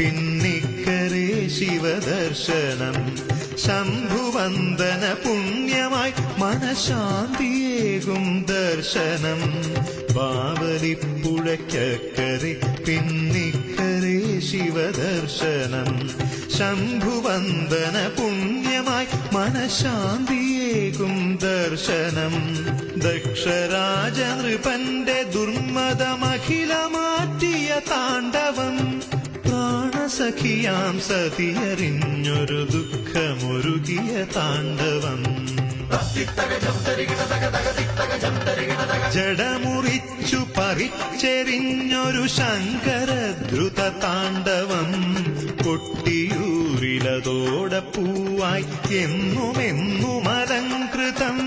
പിന്നിക്കരെ ശിവദർശനം ശംഭുവന്ദന പുണ്യമായി മനഃശാന്തിയേകും ദർശനം ബാവലിപ്പുഴയ്ക്കരെ പിന്നിക്കരെ ശിവദർശനം ശംഭുവന്ദന പുണ്യമായി മനഃശാന്തിയേകും ദർശനം ദക്ഷരാജനൃപന്റെ ദുർമതമഖില മാറ്റിയ താണ്ഡവം പ്രാണസഖിയാം സതിയറിഞ്ഞൊരു ദുഃഖമൊരുകിയ താണ്ഡവം ജഡമുറിച്ചു പറിച്ചെറിഞ്ഞൊരു ശങ്കരദ്രുത താണ്ഡവം കൊട്ടിയൂരിലതോടെ പൂവായി എന്നുമെന്നും അലങ്കൃതം